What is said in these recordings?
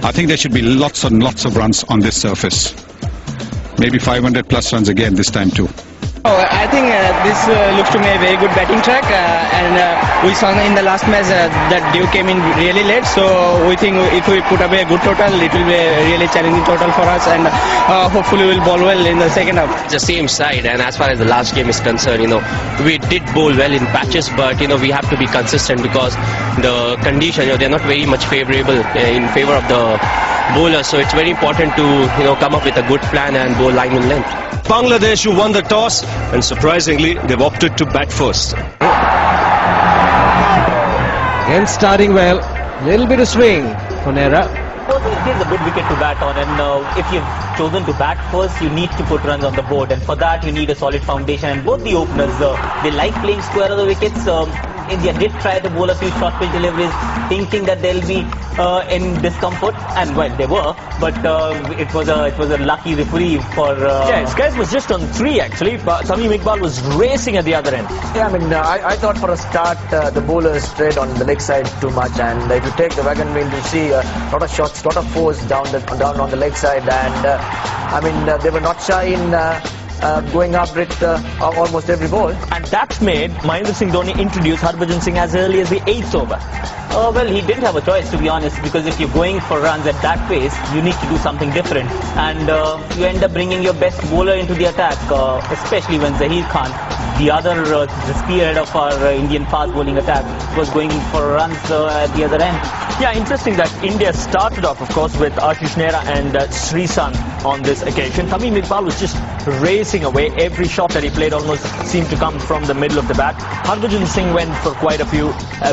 I think there should be lots and lots of runs on this surface. Maybe 500 plus runs again this time too. I think this looks to me a very good batting track, and we saw in the last match that Dew came in really late, so we think if we put away a good total, it will be a really challenging total for us, and hopefully we'll bowl well in the second half. It's the same side, and as far as the last game is concerned, we did bowl well in patches, but we have to be consistent because the condition, they're not very much favorable in favor of the bowlers, so it's very important to come up with a good plan and bowl line and length. Bangladesh, who won the toss, and surprisingly they've opted to bat first. Again starting well, little bit of swing for Nera. It is a good wicket to bat on, and if you've chosen to bat first, you need to put runs on the board, and for that you need a solid foundation. And both the openers, they like playing square of the wickets. India did try to bowl a few short pitch deliveries, thinking that they'll be in discomfort, and well, they were, but it was a lucky reprieve for. Yeah, Kayes was just on 3 actually, but Tamim Iqbal was racing at the other end. Yeah, I mean, I thought for a start the bowlers strayed on the leg side too much, and if you take the wagon wheel, you see a lot of shots, lot of force down on the leg side, and I mean they were not shy in. Going up with almost every ball. And that made Mahendra Singh Dhoni introduce Harbhajan Singh as early as the 8th over. Well, he didn't have a choice, to be honest, because if you're going for runs at that pace, you need to do something different. And you end up bringing your best bowler into the attack, especially when Zaheer Khan, the other the spearhead of our Indian fast bowling attack, was going for runs at the other end. Yeah, interesting that India started off, of course, with Ashish Nehra and Srisan on this occasion. Tamim Iqbal was just racing away. Every shot that he played almost seemed to come from the middle of the bat. Harbhajan Singh went for quite a few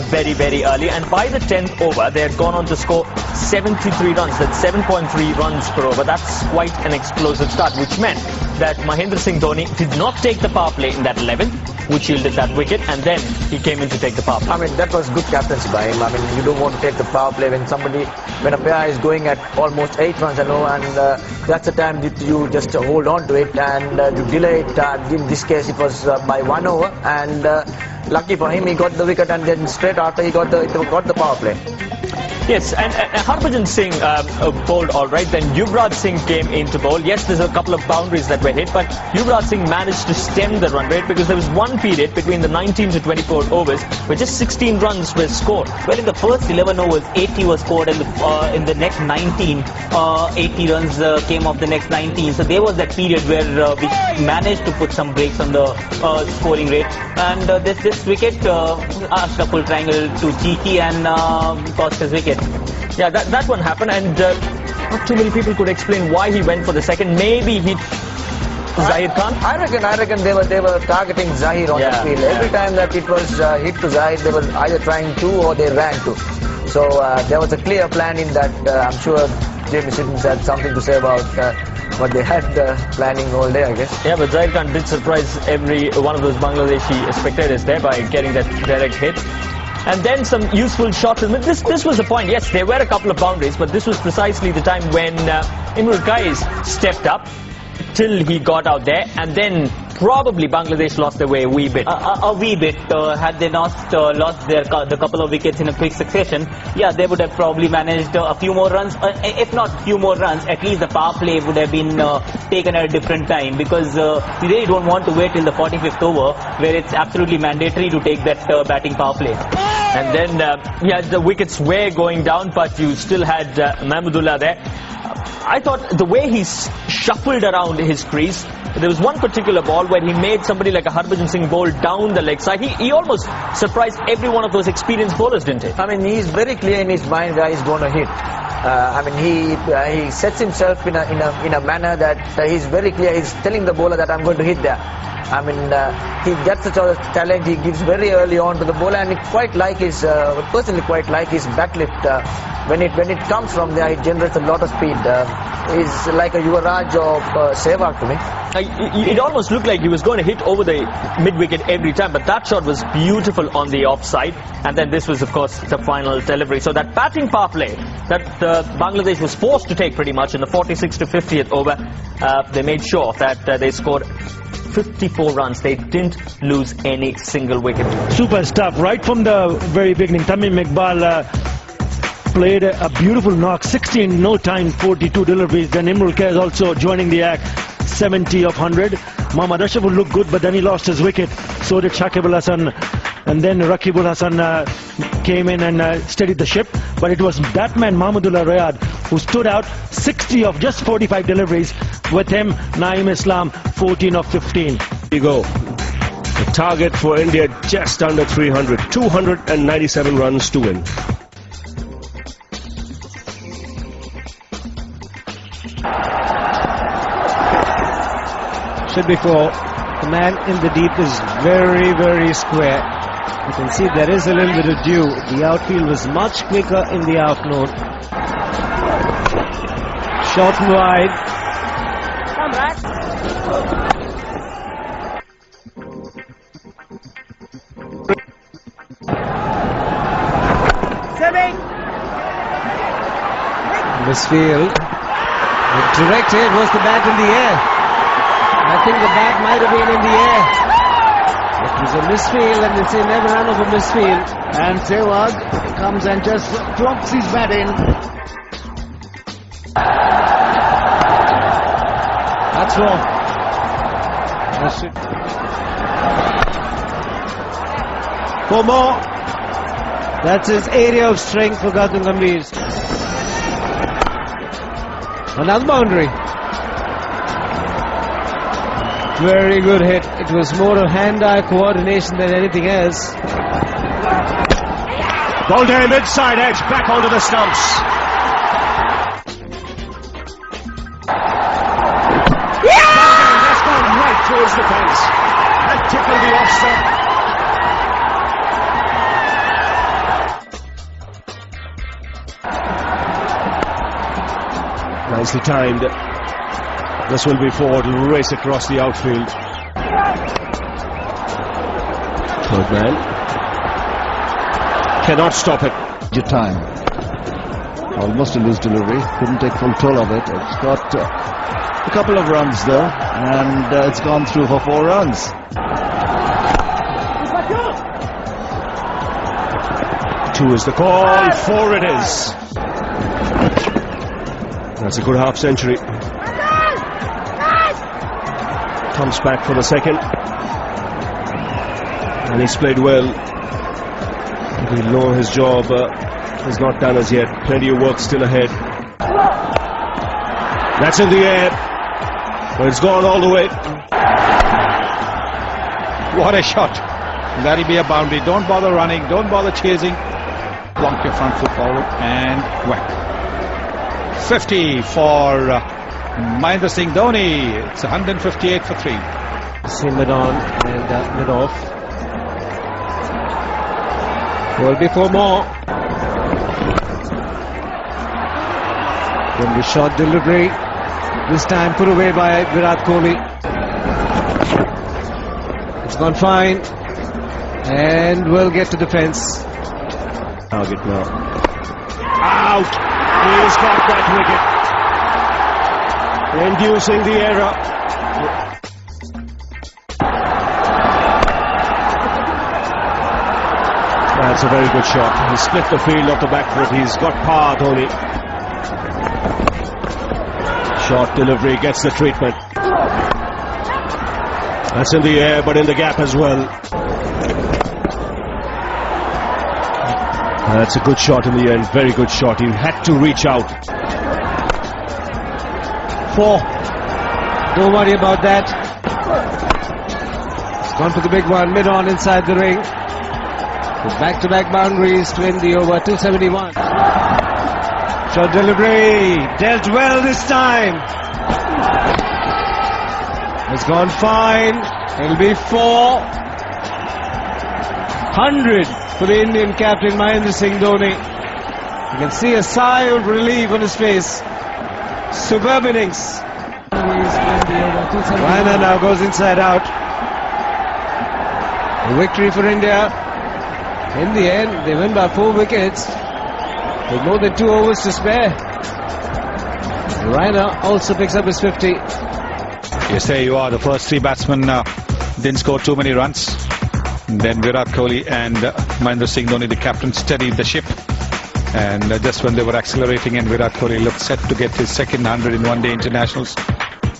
very, very early. And by the 10th over, they had gone on to score 73 runs. That's 7.3 runs per over. That's quite an explosive start, which meant that Mahendra Singh Dhoni did not take the power play in that 11th, which yielded that wicket, and then he came in to take the power play. I mean, that was good captaincy by him. I mean, you don't want to take the power play when a player is going at almost 8 runs, and that's the time that you just hold on to it and you delay it. In this case, it was by 1 over, and lucky for him, he got the wicket, and then straight after he got the power play. Yes, and Harbhajan Singh bowled all right. Then Yuvraj Singh came in to bowl. Yes, there's a couple of boundaries that were hit, but Yuvraj Singh managed to stem the run rate because there was one period between the 19 to 24 overs where just 16 runs were scored. Well, in the first 11 overs, 80 was scored, and in the next 19, 80 runs came off the next 19. So there was that period where we managed to put some breaks on the scoring rate. And this wicket asked a full triangle to Cheeky and cost his wicket. Yeah, that one happened, and not too many people could explain why he went for the second. Maybe he Zaheer Khan? I reckon they were targeting Zaheer on the field. Every time that it was hit to Zaheer, they were either trying to or they ran to. So there was a clear plan in that. I'm sure Jamie Siddons had something to say about what they had planning all day, I guess. Yeah, but Zaheer Khan did surprise every one of those Bangladeshi spectators there by getting that direct hit. And then some useful shots. This was the point. Yes, there were a couple of boundaries, but this was precisely the time when Imrul Kayes stepped up till he got out there, and then probably Bangladesh lost their way a wee bit. A wee bit. Had they not lost the couple of wickets in a quick succession, yeah, they would have probably managed a few more runs. If not few more runs, at least the power play would have been taken at a different time, because you really don't want to wait till the 45th over where it's absolutely mandatory to take that batting power play. And then, yeah, the wickets were going down, but you still had Mahmudullah there. I thought the way he shuffled around his crease, there was one particular ball where he made somebody like a Harbhajan Singh bowl down the leg side. He almost surprised every one of those experienced bowlers, didn't he? I mean, he's very clear in his mind where he's going to hit. I mean, he sets himself in a manner that he's very clear. He's telling the bowler that I'm going to hit there. I mean, he gets the challenge he gives very early on to the bowler, and personally quite like his bat lift. When it comes from there, it generates a lot of speed. He's like a Yuvraj or Sehwag to me. It almost looked like he was going to hit over the mid-wicket every time, but that shot was beautiful on the offside. And then this was, of course, the final delivery. So that batting power play that Bangladesh was forced to take pretty much in the 46 to 50th over, they made sure that they scored 54 runs. They didn't lose any single wicket. Super stuff right from the very beginning. Tamim Iqbal played a beautiful knock, 60 in no time, 42 deliveries. Then Imrul Kayes also joining the act, 70 of 100. Mohammad Ashraf would look good, but then he lost his wicket. So did Shakib Al Hasan. And then Shakib Al Hasan came in and steadied the ship. But it was that man, Mahmudullah Rayad, who stood out, 60 of just 45 deliveries. With him, Naeem Islam, 14 of 15. Here you go. The target for India just under 300. 297 runs to win. Should be 4. The man in the deep is very, very square. You can see there is a little bit of dew. The outfield was much quicker in the afternoon. Short and wide. Come back. Misfield. The direct hit was the bat in the air. I think the bat might have been in the air. It was a misfield, and they say never run of a misfield. And Sehwag comes and just plonks his bat in. That's wrong. That's it. 4 more. That's his area of strength for Gautam Gambhir. Another boundary. Very good hit. It was more of hand-eye coordination than anything else. Gould inside edge, back onto the stumps. That's gone right towards the fence. That tickled the off stump. Nicely timed. This will be 4. It will race across the outfield. Third man. Cannot stop it. Your time. Almost a loose delivery. Couldn't take full toll of it. It's got a couple of runs though, and it's gone through for 4 runs. Two is the call. 4 it is. That's a good half century. Comes back for the second, and he's played well. We know his job is not done as yet. Plenty of work still ahead. That's in the air, but it's gone all the way. What a shot. That'll be a boundary. Don't bother running, don't bother chasing. Plonk your front foot forward and whack. 50 for Mahendra Singh Dhoni. It's 158 for 3. See mid on and mid off. Will be 4 more. Then the short delivery. This time put away by Virat Kohli. It's gone fine. And will get to the fence. Target now. Out! He's got that wicket. Inducing the error. That's a very good shot. He split the field off the back foot. He's got power, Dhoni. Short delivery, gets the treatment. That's in the air, but in the gap as well. That's a good shot in the end. Very good shot. He had to reach out. 4. Don't worry about that. It's gone for the big one, mid on inside the ring. Back-to-back boundaries to end the over. 271. Short delivery, dealt well this time. It's gone fine. It'll be 400 for the Indian captain Mahendra Singh Dhoni. You can see a sigh of relief on his face. Superb innings. Raina now goes inside out. A victory for India. In the end, they win by 4 wickets with more than 2 overs to spare. Raina also picks up his 50. Yes, there you are. The first 3 batsmen didn't score too many runs. And then Virat Kohli and Mahendra Singh Dhoni, the captain, steadied the ship. And just when they were accelerating and Virat Kohli looked set to get his second 100 in one-day internationals,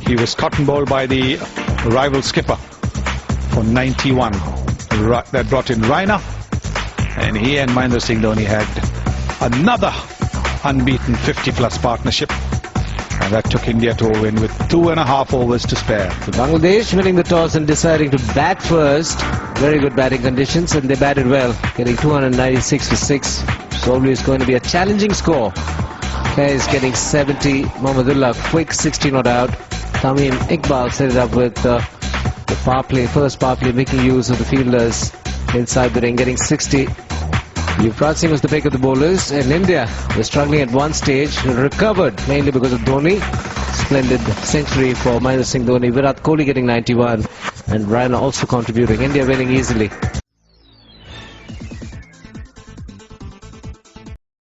he was cotton bowled by the rival skipper for 91. That brought in Raina, and he and Mahendra Singh Dhoni had another unbeaten 50-plus partnership, and that took India to a win with 2.5 overs to spare. Bangladesh winning the toss and deciding to bat first. Very good batting conditions, and they batted well, getting 296 for 6. Probably is going to be a challenging score. Kayes getting 70. Mohammedullah quick 60 not out. Tamim Iqbal set it up with the power play, first power play, making use of the fielders inside the ring, getting 60. Yuvraj Singh was the pick of the bowlers, and India was struggling at one stage, recovered mainly because of Dhoni. Splendid century for Mahendra Singh Dhoni. Virat Kohli getting 91, and Raina also contributing. India winning easily.